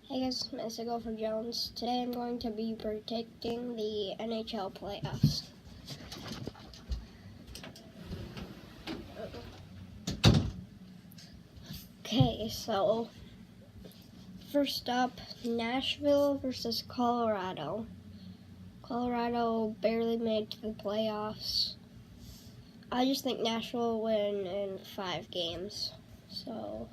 Hey guys, it's Messigo for Jones. Today I'm going to be predicting the NHL playoffs. Okay, so first up, Nashville versus Colorado. Colorado barely made to the playoffs. I just think Nashville will win in 5 games. So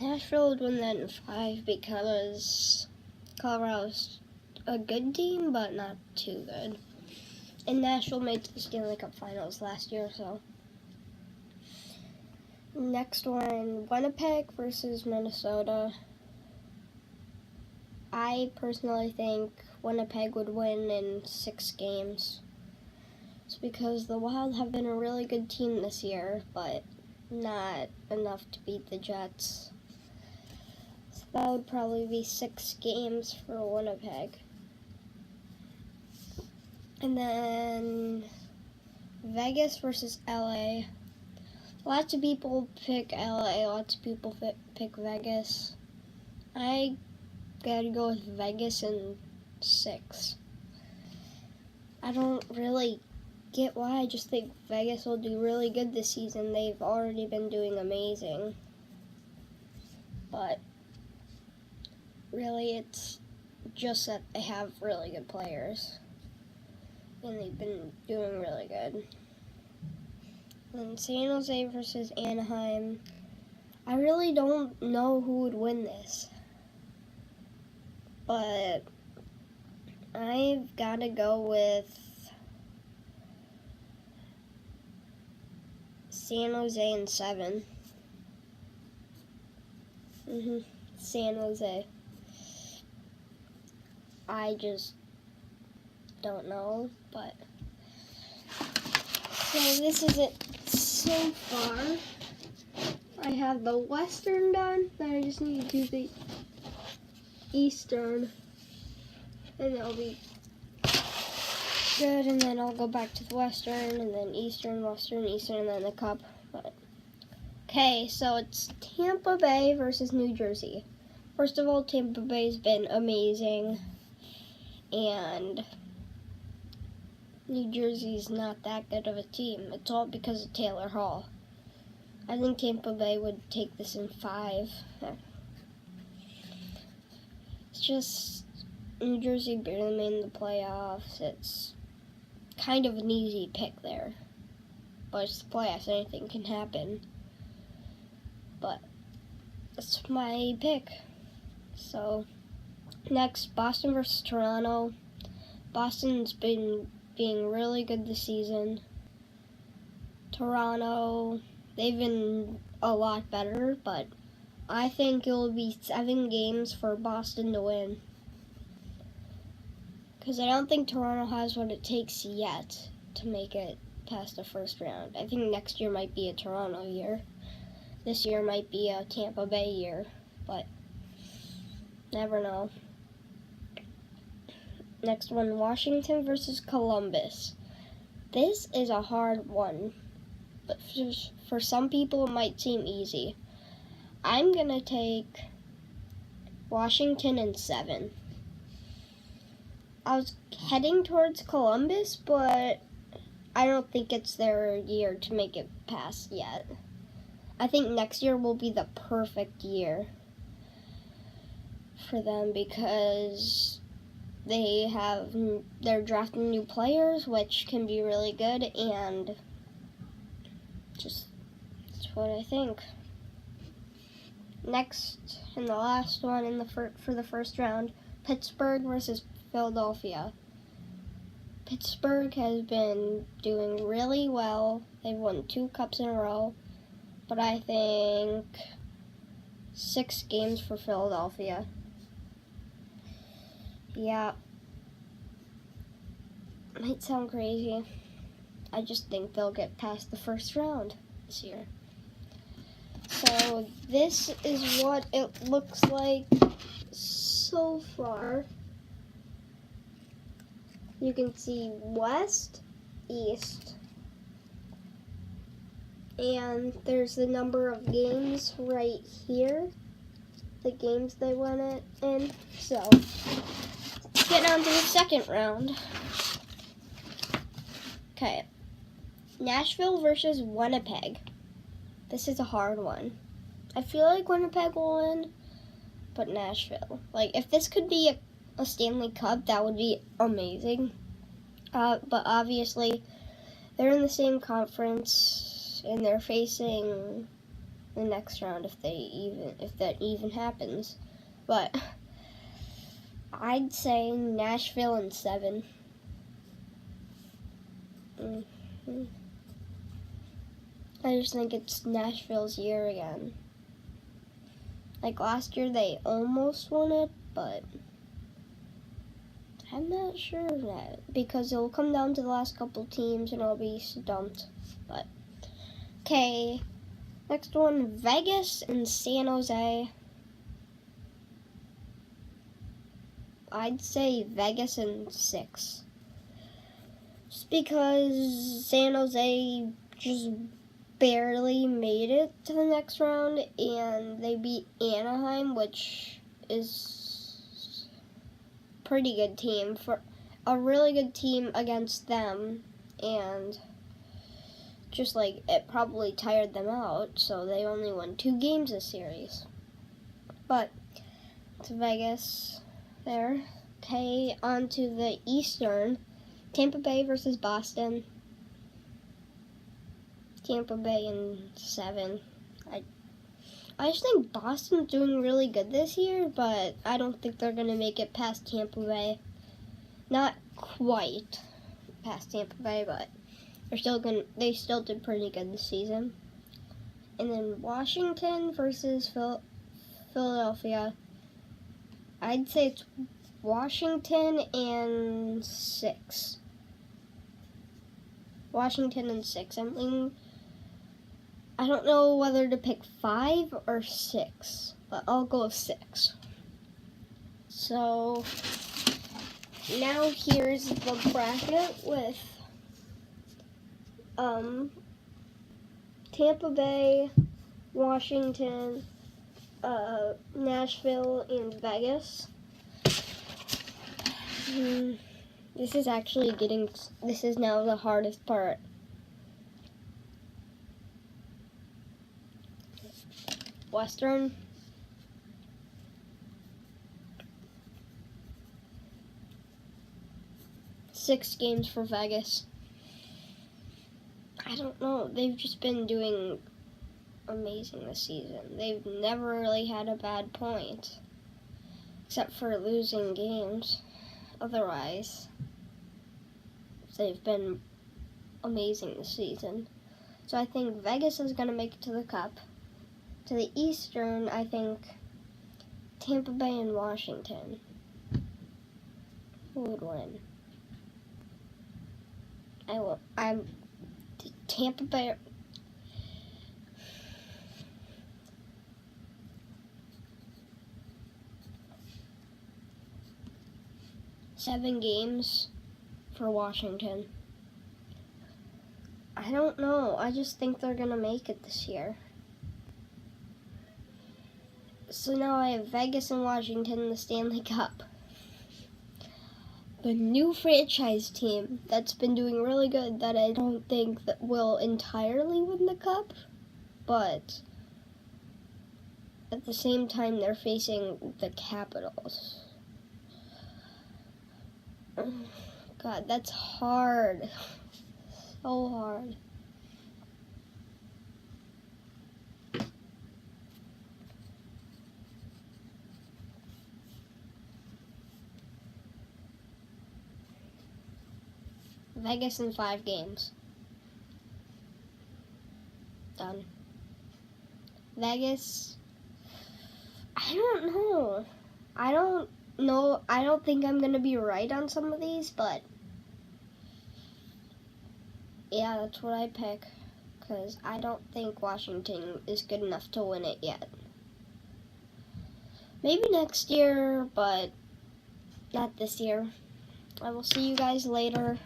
Nashville would win that in 5 because Colorado's a good team, but not too good. And Nashville made it to the Stanley Cup Finals last year, so. Next one, Winnipeg versus Minnesota. I personally think Winnipeg would win in 6 games. It's because the Wild have been a really good team this year, but not enough to beat the Jets. So that would probably be 6 games for Winnipeg. And then Vegas versus LA. Lots of people pick LA, lots of people pick Vegas. I gotta go with Vegas in 6. I don't really get why, I just think Vegas will do really good this season. They've already been doing amazing. But really it's just that they have really good players. And they've been doing really good. And San Jose versus Anaheim. I really don't know who would win this. But I've got to go with San Jose in 7. San Jose. I just don't know, but so this is it so far. I have the Western done, then I just need to do the Eastern, and it'll be good, and then I'll go back to the Western, and then Eastern, Western, Eastern, and then the Cup. But okay, so it's Tampa Bay versus New Jersey. First of all, Tampa Bay's been amazing, and New Jersey's not that good of a team. It's all because of Taylor Hall. I think Tampa Bay would take this in 5. It's just New Jersey barely made the playoffs. It's kind of an easy pick there. But it's the playoffs, anything can happen. But that's my pick. So next, Boston versus Toronto. Boston's been being really good this season. Toronto, they've been a lot better, but I think it will be 7 games for Boston to win. Because I don't think Toronto has what it takes yet to make it past the first round. I think next year might be a Toronto year. This year might be a Tampa Bay year, but never know. Next one, Washington versus Columbus. This is a hard one, but for some people it might seem easy. I'm going to take Washington in 7. I was heading towards Columbus, but I don't think it's their year to make it past yet. I think next year will be the perfect year for them because they're drafting new players, which can be really good, and just that's what I think. Next, and the last one for the first round, Pittsburgh versus Philadelphia. Pittsburgh has been doing really well. They've won 2 cups in a row, but I think 6 games for Philadelphia. Yeah, might sound crazy. I just think they'll get past the first round this year. So this is what it looks like so far. You can see West, East, And there's the number of games right here, the games they won in. So, let's get on to the second round. Okay, Nashville versus Winnipeg. This is a hard one. I feel like Winnipeg will win, but Nashville. Like, if this could be a Stanley Cup, that would be amazing. But obviously, they're in the same conference, and they're facing the next round if that even happens. But I'd say Nashville in 7. I just think it's Nashville's year again. Like last year, they almost won it, but I'm not sure of that because it'll come down to the last couple teams and I'll be stumped. But okay, next one, Vegas and San Jose. I'd say Vegas in 6. Just because San Jose just barely made it to the next round and they beat Anaheim, which is a pretty good team, for a really good team against them, and just like it probably tired them out, so they only won 2 games this series. But it's Vegas there. Okay, on to the Eastern. Tampa Bay versus Boston. Tampa Bay in 7. I just think Boston's doing really good this year, but I don't think they're going to make it past Tampa Bay. Not quite past Tampa Bay, but they still did pretty good this season. And then Washington versus Philadelphia. I'd say it's Washington and 6. Washington and 6. I don't know whether to pick 5 or 6, but I'll go 6. So now here's the bracket with Tampa Bay, Washington, Nashville, and Vegas. This is now the hardest part. Western. Six games for Vegas. I don't know. They've just been doing amazing this season. They've never really had a bad point, except for losing games. Otherwise, they've been amazing this season. So I think Vegas is going to make it to the Cup. To the Eastern, I think Tampa Bay and Washington. Who would win? I'm Tampa Bay. Seven games for Washington. I don't know. I just think they're going to make it this year. So now I have Vegas and Washington in the Stanley Cup. The new franchise team that's been doing really good that I don't think that will entirely win the Cup, but at the same time they're facing the Capitals. God, that's hard. So hard. Vegas in 5 games. Done. Vegas. I don't know. I don't think I'm going to be right on some of these, but yeah, that's what I pick. Because I don't think Washington is good enough to win it yet. Maybe next year, but not this year. I will see you guys later.